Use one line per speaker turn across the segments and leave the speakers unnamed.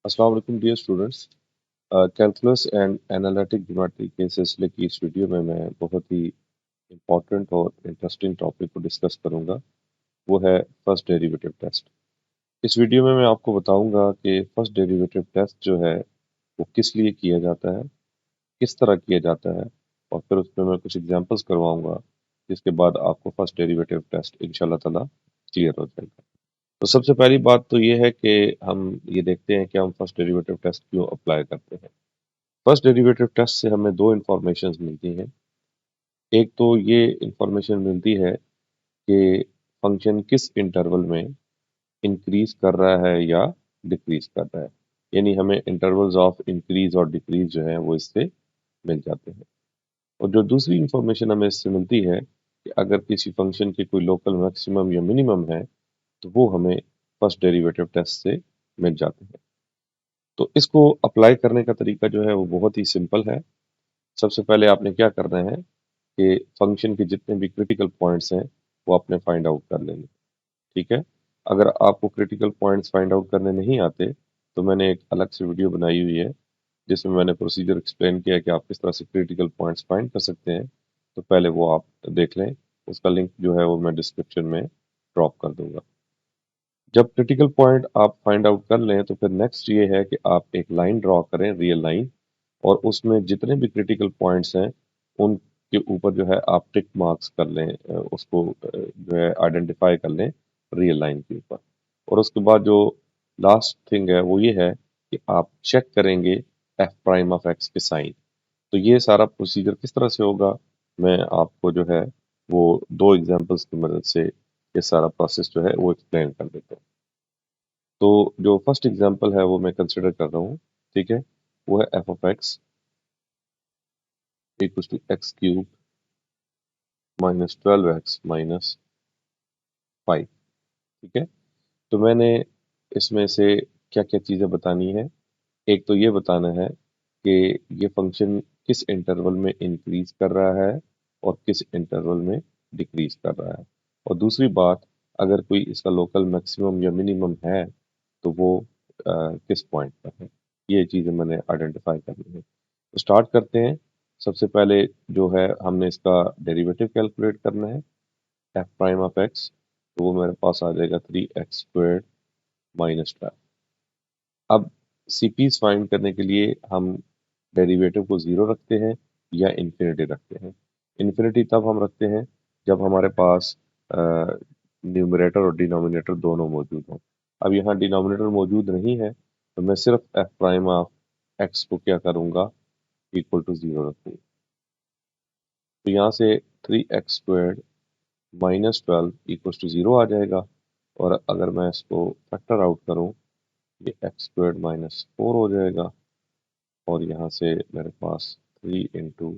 अस्सलाम वालेकुम dear students. Calculus and analytic geometry के सिलसिले की इस वीडियो में मैं बहुत ही इम्पोर्टेंट और इंटरेस्टिंग टॉपिक को डिस्कस करूंगा। वो है फर्स्ट डेरिवेटिव टेस्ट। इस वीडियो में मैं आपको बताऊंगा कि फर्स्ट डेरिवेटिव टेस्ट जो है वो किस लिए किया जाता है, किस तरह किया जाता है, और फिर उसमें मैं कुछ एग्जांपल्स करवाऊंगा, जिसके बाद आपको फर्स्ट डेरिवेटिव टेस्ट इंशाल्लाह ताला क्लियर हो जाएगा। तो सबसे पहली बात तो ये है कि हम ये देखते हैं कि हम फर्स्ट डेरिवेटिव टेस्ट क्यों अप्लाई करते हैं। फर्स्ट डेरिवेटिव टेस्ट से हमें दो इंफॉर्मेशन मिलती हैं। एक तो ये इंफॉर्मेशन मिलती है कि फंक्शन किस इंटरवल में इंक्रीज कर रहा है या डिक्रीज कर रहा है, यानी हमें इंटरवल्स ऑफ इंक्रीज और डिक्रीज जो है वो इससे मिल जाते हैं। और जो दूसरी इंफॉर्मेशन हमें इससे मिलती है कि अगर किसी फंक्शन की कोई लोकल मैक्सिमम या मिनिमम है तो वो हमें फर्स्ट डेरिवेटिव टेस्ट से मिल जाते हैं। तो इसको अप्लाई करने का तरीका जो है वो बहुत ही सिंपल है। सबसे पहले आपने क्या करना है कि फंक्शन के जितने भी क्रिटिकल पॉइंट्स हैं वो आपने फाइंड आउट कर लेंगे। ठीक है। अगर आपको क्रिटिकल पॉइंट्स फाइंड आउट करने नहीं आते तो मैंने एक अलग से वीडियो बनाई हुई है जिसमें मैंने प्रोसीजर एक्सप्लेन किया है कि आप किस तरह से क्रिटिकल पॉइंट्स फाइंड कर सकते हैं। तो पहले वो आप देख लें। उसका लिंक जो है वो मैं डिस्क्रिप्शन में ड्रॉप कर दूंगा। जब क्रिटिकल पॉइंट आप फाइंड आउट कर लें तो फिर नेक्स्ट ये है कि आप एक लाइन ड्रॉ करें, रियल लाइन, और उसमें जितने भी क्रिटिकल पॉइंट्स हैं उनके ऊपर जो है आप टिक मार्क्स कर लें, उसको जो है आइडेंटिफाई कर लें रियल लाइन के ऊपर। और उसके बाद जो लास्ट थिंग है वो ये है कि आप चेक करेंगे एफ प्राइम ऑफ एक्स के साइन। तो ये सारा प्रोसीजर किस तरह से होगा, मैं आपको जो है वो दो एग्जांपल्स की मदद से ये सारा प्रोसेस जो है वो एक्सप्लेन कर देता हूँ। तो जो फर्स्ट एग्जांपल है वो मैं कंसिडर कर रहा हूँ। ठीक है। वो है f of x equals to x cube minus 12x minus 5। ठीक है। तो मैंने इसमें से क्या क्या चीज़ें बतानी है। एक तो ये बताना है कि ये फंक्शन किस इंटरवल में इंक्रीज कर रहा है और किस इंटरवल में डिक्रीज कर रहा है। और दूसरी बात, अगर कोई इसका लोकल मैक्सिमम या मिनिमम है तो वो किस पॉइंट पर है। ये चीज़ें मैंने आइडेंटिफाई करनी है। तो स्टार्ट करते हैं। सबसे पहले जो है हमने इसका डेरिवेटिव कैलकुलेट करना है, एफ प्राइम ऑफ एक्स। तो वो मेरे पास आ जाएगा 3x² माइनस 12। अब सीपीज फाइंड करने के लिए हम डेरिवेटिव को जीरो रखते हैं या इन्फिनिटी रखते हैं। इन्फिनिटी तब हम रखते हैं जब हमारे पास न्यूमरेटर और डिनोमिनेटर दोनों मौजूद हों। अब यहाँ डिनोमिनेटर मौजूद नहीं है तो मैं सिर्फ एफ प्राइम ऑफ एक्स को क्या करूँगा, इक्वल टू जीरो रखूँगा। तो यहाँ से 3x² minus 12 equal to zero आ जाएगा। और अगर मैं इसको फैक्टर आउट करूँ, ये x² माइनस 4 हो जाएगा। और यहाँ से मेरे पास 3 into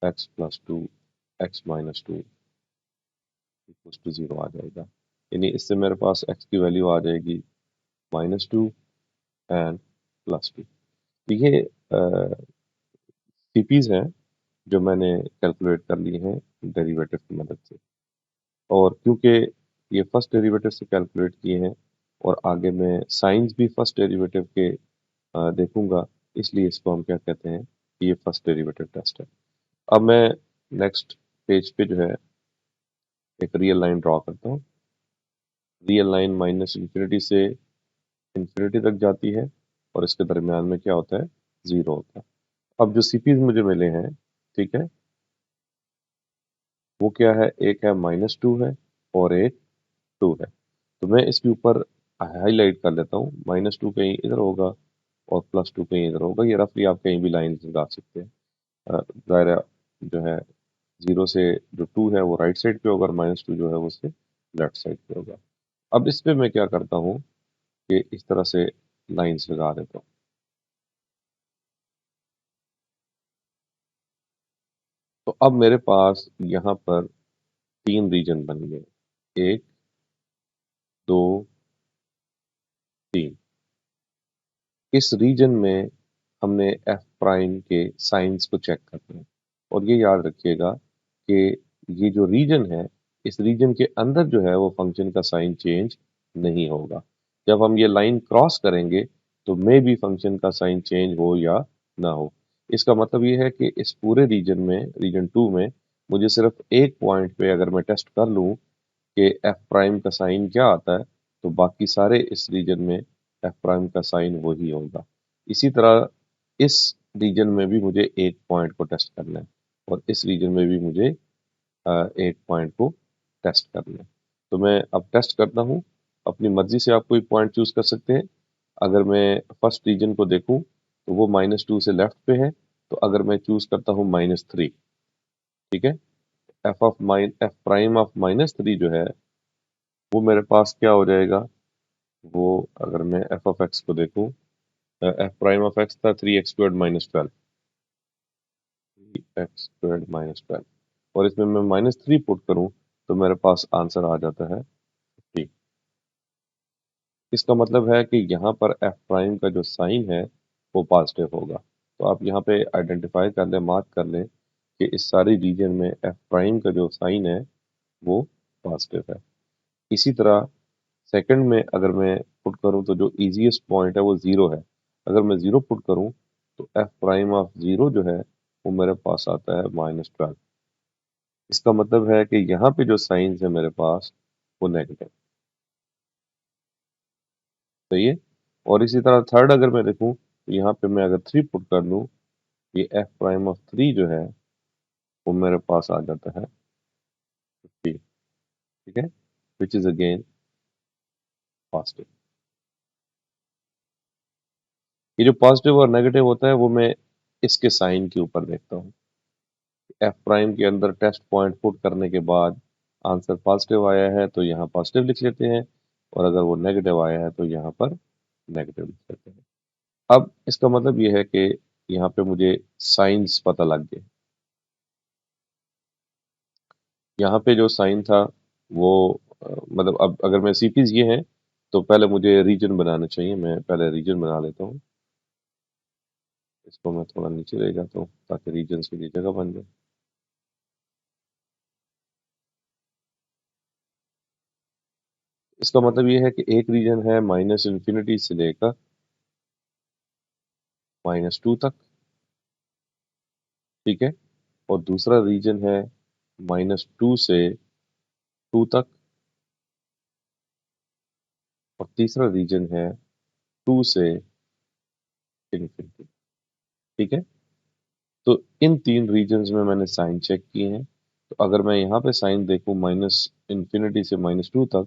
X plus 2 X minus 2 equal to zero आ जाएगा। यानी इससे मेरे पास x की वैल्यू आ जाएगी -2 एंड +2। तो ये सीपीज हैं जो मैंने कैलकुलेट कर ली हैं डेरिवेटिव की मदद से। और क्योंकि ये फर्स्ट डेरिवेटिव से कैलकुलेट किए हैं और आगे मैं साइंस भी फर्स्ट डेरिवेटिव के देखूंगा, इसलिए इसको हम क्या कहते हैं कि ये फर्स्ट डेरिवेटिव टेस्ट है। अब मैं नेक्स्ट पेज पे जो है एक रियल लाइन ड्रॉ करता हूँ। रियल लाइन माइनस इन्फिनिटी से इन्फिनिटी तक जाती है और इसके दरमियान में क्या होता है, जीरो होता है। अब जो सीपीज मुझे मिले हैं, ठीक है, वो क्या है, एक है -2 है और एक 2 है। तो मैं इसके ऊपर हाईलाइट कर लेता हूँ, -2 कहीं इधर होगा और +2 कहीं इधर होगा। ये रफली आप कहीं भी लाइन लगा सकते हैं। दायरा जो है जीरो से जो 2 है वो राइट साइड पे होगा और -2 जो है वो उससे लेफ्ट साइड पे होगा। अब इस पे मैं क्या करता हूँ कि इस तरह से लाइंस लगा देता हूँ। तो अब मेरे पास यहाँ पर तीन रीजन बन गए, एक, दो, तीन। इस रीजन में हमने एफ प्राइम के साइंस को चेक करना है। और ये याद रखिएगा कि ये जो रीजन है, इस रीजन के अंदर जो है वो फंक्शन का साइन चेंज नहीं होगा। जब हम ये लाइन क्रॉस करेंगे तो मे बी फंक्शन का साइन चेंज हो या ना हो। इसका मतलब ये है कि इस पूरे रीजन में, रीजन 2 में, मुझे सिर्फ एक पॉइंट पे अगर मैं टेस्ट कर लूँ कि एफ प्राइम का साइन क्या आता है, तो बाकी सारे इस रीजन में एफ प्राइम का साइन वही होगा। इसी तरह इस रीजन में भी मुझे एक पॉइंट को टेस्ट करना है, और इस रीजन में भी मुझे एक पॉइंट को टेस्ट करना है। तो मैं अब टेस्ट करता हूँ। अपनी मर्जी से आप कोई पॉइंट चूज कर सकते हैं। अगर मैं फर्स्ट रीजन को देखूं तो वो -2 से लेफ्ट पे है, तो अगर मैं चूज करता हूँ -3, ठीक है, एफ प्राइम ऑफ -3 जो है वो मेरे पास क्या हो जाएगा। वो अगर मैं एफ ऑफ एक्स को देखूं, एफ प्राइम ऑफ एक्स था 3x² -12, 3x² -12, और इसमें मैं -3 पुट करूं तो मेरे पास आंसर आ जाता है 3। इसका मतलब है कि यहाँ पर एफ प्राइम का जो साइन है वो पॉजिटिव होगा। तो आप यहाँ पे आइडेंटिफाई कर लें, मार्क कर लें कि इस सारी रीजन में एफ प्राइम का जो साइन है वो पॉजिटिव है। इसी तरह सेकंड में अगर मैं पुट करूं तो जो इजीएस्ट पॉइंट है वो 0 है। अगर मैं 0 पुट करूं तो एफ प्राइम ऑफ 0 जो है वो मेरे पास आता है -12। इसका मतलब है कि यहाँ पे जो साइंस है मेरे पास वो नेगेटिव। सही है। और इसी तरह थर्ड अगर मैं देखूं तो यहाँ पे मैं अगर 3 पुट कर लूं, ये एफ प्राइम ऑफ 3 जो है वो मेरे पास आ जाता है 15, ठीक है, विच इज अगेन पॉजिटिव। ये जो पॉजिटिव और नेगेटिव होता है वो मैं इसके साइन के ऊपर देखता हूँ। एफ प्राइम के अंदर टेस्ट पॉइंट पुट करने के बाद आंसर पॉजिटिव आया है तो यहाँ पॉजिटिव लिख लेते हैं, और अगर वो नेगेटिव आया है तो यहाँ पर नेगेटिव लिख लेते हैं। अब इसका मतलब ये है कि यहाँ पे मुझे साइंस पता लग गए। यहाँ पे जो साइन था वो मतलब अब अगर मैं सीपीज ये हैं तो पहले मुझे रीजन बनाना चाहिए। मैं पहले रीजन बना लेता हूँ। इसको मैं थोड़ा नीचे ले जाता हूँ ताकि रीजन के लिए जगह बन जाए। इसका मतलब ये है कि एक रीजन है -इंफिनिटी से लेकर -2 तक, ठीक है, और दूसरा रीजन है -2 से 2 तक, और तीसरा रीजन है 2 से इन्फिनिटी, ठीक है। तो इन तीन रीजन्स में मैंने साइन चेक किए हैं। तो अगर मैं यहाँ पे साइन देखूँ -इंफिनिटी से -2 तक,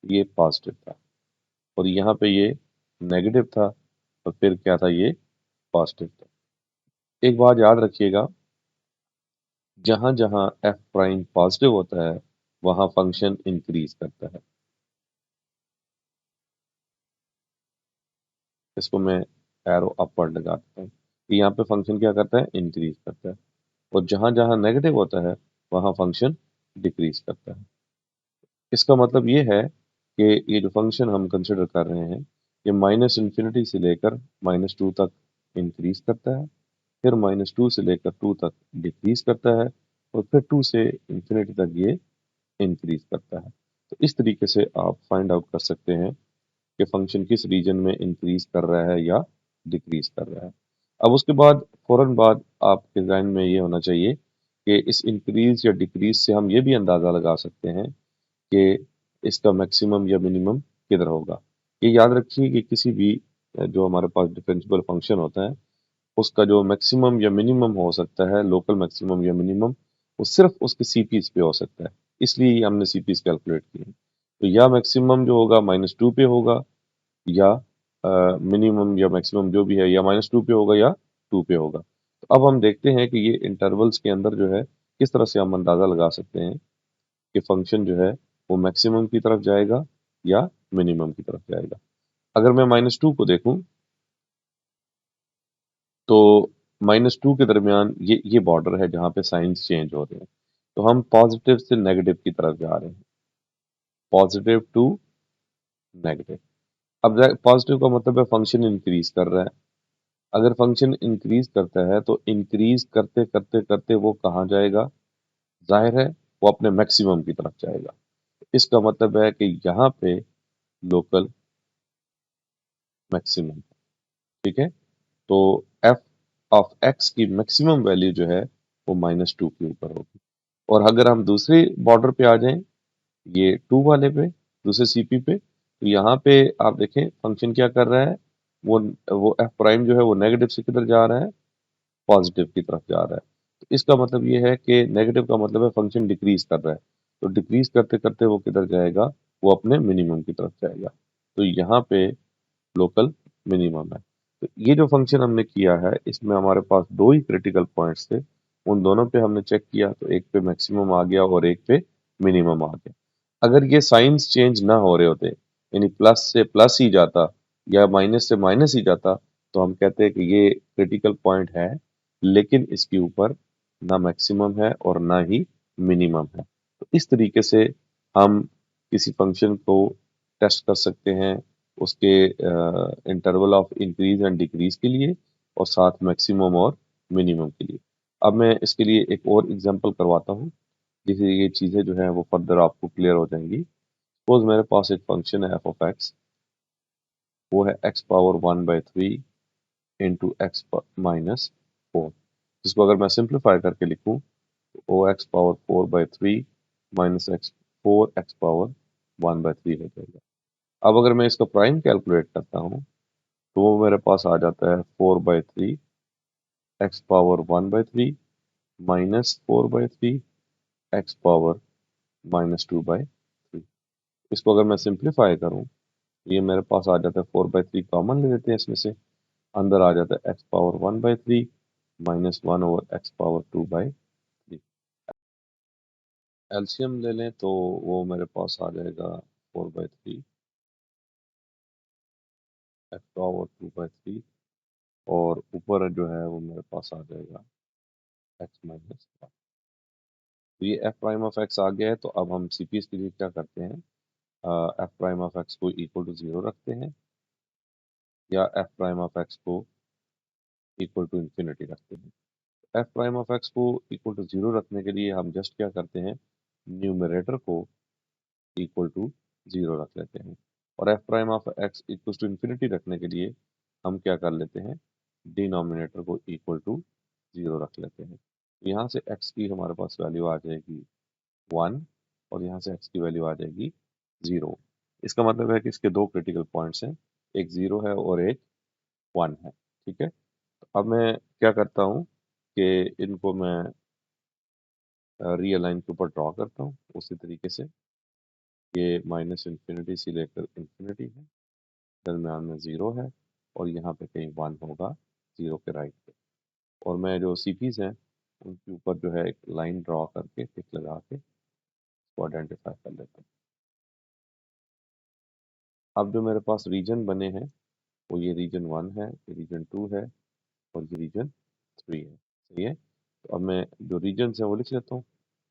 ये पॉजिटिव था, और यहाँ पे ये नेगेटिव था, और फिर क्या था, ये पॉजिटिव था। एक बात याद रखिएगा, जहां जहां एफ प्राइम पॉजिटिव होता है वहां फंक्शन इंक्रीज करता है। इसको मैं एरो अपवर्ड लगाता हूँ कि यहाँ पे फंक्शन क्या करता है, इंक्रीज करता है, और जहां जहां नेगेटिव होता है वहां फंक्शन डिक्रीज करता है। इसका मतलब ये है कि ये जो फंक्शन हम कंसिडर कर रहे हैं ये -इंफिनिटी से लेकर -2 तक इंक्रीज करता है, फिर -2 से लेकर 2 तक डिक्रीज करता है, और फिर 2 से इंफिनिटी तक ये इंक्रीज करता है। तो इस तरीके से आप फाइंड आउट कर सकते हैं कि फंक्शन किस रीजन में इंक्रीज कर रहा है या डिक्रीज कर रहा है। अब उसके बाद फौरन बाद आपके जहन में ये होना चाहिए कि इस इंक्रीज या डिक्रीज से हम ये भी अंदाज़ा लगा सकते हैं कि इसका मैक्सिमम या मिनिमम किधर होगा। ये याद रखिए कि किसी भी जो हमारे पास डिफरेंशियल फंक्शन होता है उसका जो मैक्सिमम या मिनिमम हो सकता है, लोकल मैक्सिमम या मिनिमम, वो सिर्फ उसके सीपीज पे हो सकता है। इसलिए हमने सीपीज कैलकुलेट किए हैं। तो या मैक्सिमम जो होगा -2 पे होगा, या मिनिमम या मैक्सिमम जो भी है या -2 पे होगा या 2 पे होगा। तो अब हम देखते हैं कि ये इंटरवल्स के अंदर जो है किस तरह से हम अंदाज़ा लगा सकते हैं कि फंक्शन जो है वो मैक्सिमम की तरफ जाएगा या मिनिमम की तरफ जाएगा। अगर मैं -2 को देखूं तो -2 के दरमियान ये बॉर्डर है जहाँ पे साइंस चेंज हो रहे हैं। तो हम पॉजिटिव से नेगेटिव की तरफ जा रहे हैं, पॉजिटिव टू नेगेटिव। अब पॉजिटिव का मतलब है फंक्शन इंक्रीज कर रहा है। अगर फंक्शन इंक्रीज करता है तो इंक्रीज करते करते करते वो कहाँ जाएगा, जाहिर है वो अपने मैक्सिमम की तरफ जाएगा। इसका मतलब है कि यहाँ पे लोकल मैक्सिमम, ठीक है। तो एफ ऑफ एक्स की मैक्सिमम वैल्यू जो है वो -2 के ऊपर होगी। और अगर हम दूसरे बॉर्डर पे आ जाएं, ये 2 वाले पे, दूसरे सीपी पे, तो यहाँ पे आप देखें फंक्शन क्या कर रहा है, वो एफ प्राइम जो है वो नेगेटिव से किधर जा रहा है, पॉजिटिव की तरफ जा रहा है। तो इसका मतलब ये है कि नेगेटिव का मतलब है फंक्शन डिक्रीज कर रहा है। तो डिक्रीज करते करते वो किधर जाएगा, वो अपने मिनिमम की तरफ जाएगा। तो यहाँ पे लोकल मिनिमम है। तो ये जो फंक्शन हमने किया है इसमें हमारे पास दो ही क्रिटिकल पॉइंट्स थे, उन दोनों पे हमने चेक किया तो एक पे मैक्सिमम आ गया और एक पे मिनिमम आ गया। अगर ये साइंस चेंज ना हो रहे होते, यानी प्लस से प्लस ही जाता या माइनस से माइनस ही जाता, तो हम कहते हैं कि ये क्रिटिकल पॉइंट है, लेकिन इसके ऊपर ना मैक्सिमम है और ना ही मिनिमम है। तो इस तरीके से हम किसी फंक्शन को टेस्ट कर सकते हैं उसके interval of increase and decrease के लिए, और साथ मैक्सिमम और मिनिमम के लिए। अब मैं इसके लिए एक और एग्जांपल करवाता हूँ, जिससे ये चीज़ें जो है वो फर्दर आपको क्लियर हो जाएंगी। सपोज मेरे पास एक फंक्शन है एफ ऑफ एक्स, वो है एक्स पावर 1/3 इंटू एक्स -4, जिसको अगर मैं सिंप्लीफाई करके लिखूं तो ओ X power 4/3 minus X 4 X power 1/3 हो जाएगा। अब अगर मैं इसका प्राइम कैलकुलेट करता हूँ तो वो मेरे पास आ जाता है 4/3 एक्स पावर 1/3 -4/3 एक्स पावर -2/3। इसको अगर मैं सिंप्लीफाई करूँ, ये मेरे पास आ जाता है 4/3 कॉमन ले लेते हैं इसमें से, अंदर आ जाता है x power 1/3 -1 over x power 2/3। LCM ले लें तो वो मेरे पास आ जाएगा 4/3 एक्स पावर 2/3, और ऊपर जो है वो मेरे पास आ जाएगा एक्स -1। तो ये एफ प्राइम ऑफ एक्स आ गया है। तो अब हम सीपीएस के लिए क्या करते हैं, एफ प्राइम ऑफ एक्स को इक्वल टू 0 रखते हैं, या एफ प्राइम ऑफ एक्स को इक्वल टू इंफिनिटी रखते हैं। एफ प्राइम ऑफ एक्स को इक्वल टू 0 रखने के लिए हम जस्ट क्या करते हैं, न्यूमरेटर को इक्वल टू 0 रख लेते हैं, और f prime of x equal to infinity रखने के लिए हम क्या कर लेते हैं, डिनोमिनेटर को इक्वल टू 0 रख लेते हैं। यहाँ से एक्स की हमारे पास वैल्यू आ जाएगी 1, और यहाँ से एक्स की वैल्यू आ जाएगी 0। इसका मतलब है कि इसके दो क्रिटिकल पॉइंट्स हैं, एक 0 है और एक 1 है। ठीक है। तो अब मैं क्या करता हूँ कि इनको मैं रियल लाइन के ऊपर ड्रॉ करता हूँ उसी तरीके से। ये माइनस इन्फिनिटी से लेकर इन्फिनिटी है, दरम्यान में 0 है, और यहाँ पे कहीं 1 होगा 0 के राइट पे। और मैं जो सीपीज हैं उनके ऊपर जो है एक लाइन ड्रॉ करके टिक लगा के इसको आइडेंटिफाई कर लेता हूँ। अब जो मेरे पास रीजन बने हैं वो ये रीजन 1 है, ये रीजन 2 है, और ये रीजन 3 है। सही है। तो अब मैं जो रीजन है वो लिख लेता हूँ।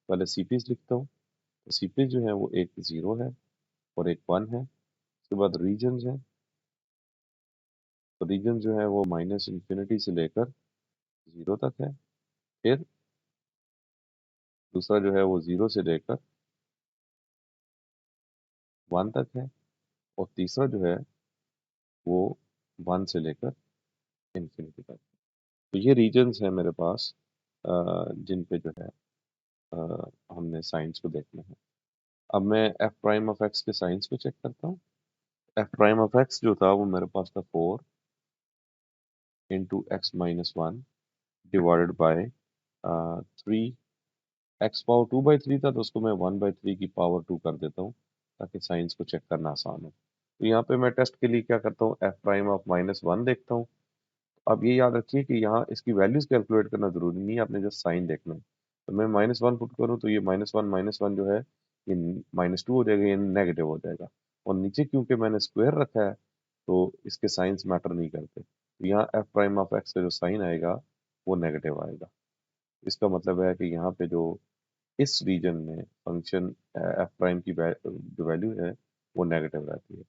पहले सीपीज लिखता हूँ। तो सीपीज जो है वो एक 0 है और एक 1 है। उसके बाद रीजन है, तो रीजन जो है वो माइनस इन्फिनिटी से लेकर 0 तक है। फिर दूसरा जो है वो 0 से लेकर 1 तक है, और तीसरा जो है वो 1 से लेकर इन्फिनिटी तक। तो ये रीजन्स हैं मेरे पास, जिन पे जो है हमने साइंस को देखना है। अब मैं एफ प्राइम ऑफ एक्स के साइंस को चेक करता हूँ। एफ प्राइम ऑफ एक्स जो था वो मेरे पास था 4 into x -1 divided by 3। X power 2/3 था तो उसको मैं 1/3 की पावर 2 कर देता हूँ, ताकि साइंस को चेक करना आसान हो। तो यहाँ पे मैं टेस्ट के लिए क्या करता हूँ, एफ प्राइम ऑफ -1 देखता हूँ। अब ये याद रखिए कि यहाँ इसकी वैल्यूज कैलकुलेट करना जरूरी नहीं है, आपने जस्ट साइन देखना है। तो मैं -1 पुट करूँ तो ये -1 जो है ये -2 हो जाएगा, ये नेगेटिव हो जाएगा। और नीचे क्योंकि मैंने स्क्वायर रखा है तो इसके साइंस मैटर नहीं करते, तो यहाँ एफ प्राइम ऑफ एक्स का जो साइन आएगा वो नेगेटिव आएगा। इसका मतलब है कि यहाँ पे जो इस रीजन में फंक्शन एफ प्राइम की जो वैल्यू है वो नेगेटिव रहती है।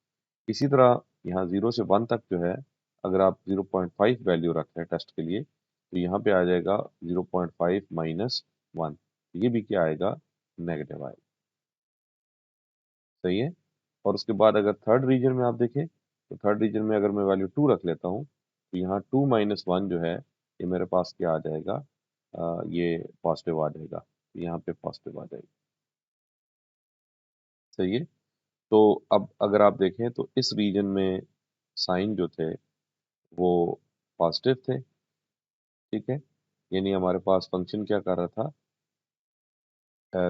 इसी तरह यहाँ 0 से 1 तक जो है, अगर आप 0.5 वैल्यू रखते हैं टेस्ट के लिए, तो यहाँ पे आ जाएगा 0.5 -1। ये भी क्या आएगा, नेगेटिव आएगा। सही है। और उसके बाद अगर थर्ड रीजन में आप देखें, तो थर्ड रीजन में अगर मैं वैल्यू 2 रख लेता हूँ तो यहाँ 2 माइनस 1 जो है ये मेरे पास क्या आ जाएगा, ये पॉजिटिव आ जाएगा, यहाँ पे पॉजिटिव आ जाएगा। सही है। तो अब अगर आप देखें तो इस रीजन में साइन जो थे वो पॉजिटिव थे, ठीक है, यानी हमारे पास फंक्शन क्या कर रहा था,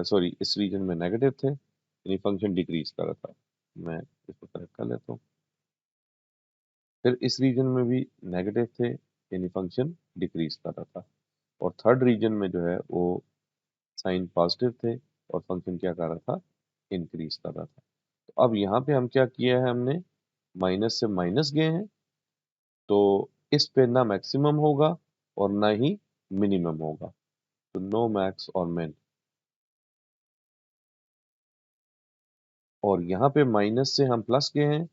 सॉरी इस रीजन में नेगेटिव थे यानी फंक्शन डिक्रीज कर रहा था। मैं इसको करेक्ट कर लेता हूँ। फिर इस रीजन में भी नेगेटिव थे यानी फंक्शन डिक्रीज कर रहा था। और थर्ड रीजन में जो है वो साइन पॉजिटिव थे और फंक्शन क्या कर रहा था, इंक्रीज कर रहा था। तो अब यहाँ पे हम क्या किया है, हमने माइनस से माइनस गए हैं, तो इस पे ना मैक्सिमम होगा और ना ही मिनिमम होगा, तो नो मैक्स और मिन। और यहाँ पे माइनस से हम प्लस गए हैं,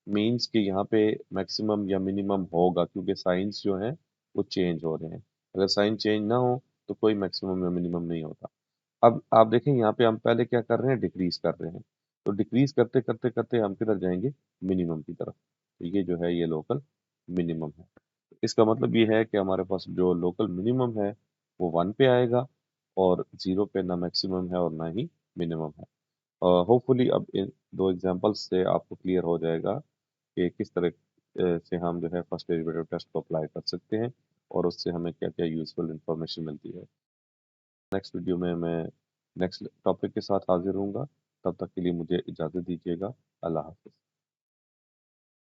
मीन्स कि यहाँ पे मैक्सिमम या मिनिमम होगा, क्योंकि साइंस जो हैं वो चेंज हो रहे हैं। अगर साइन चेंज ना हो तो कोई मैक्सिमम या मिनिमम नहीं होता। अब आप देखें यहाँ पे हम पहले क्या कर रहे हैं, डिक्रीज कर रहे हैं, तो डिक्रीज करते करते करते हम किधर जाएंगे, मिनिमम की तरफ। तो ये जो है ये लोकल मिनिमम है। इसका मतलब ये है कि हमारे पास जो लोकल मिनिमम है वो 1 पे आएगा और 0 पे ना मैक्सिमम है और ना ही मिनिमम है। होपफुली अब इन दो एग्जांपल्स से आपको क्लियर हो जाएगा कि किस तरह से हम जो है फर्स्ट डेरिवेटिव टेस्ट को अप्लाई कर सकते हैं और उससे हमें क्या क्या यूजफुल इंफॉर्मेशन मिलती है। नेक्स्ट वीडियो में मैं नेक्स्ट टॉपिक के साथ हाजिर हूँगा। तब तक के लिए मुझे इजाज़त दीजिएगा। अल्लाह हाफ़िज़।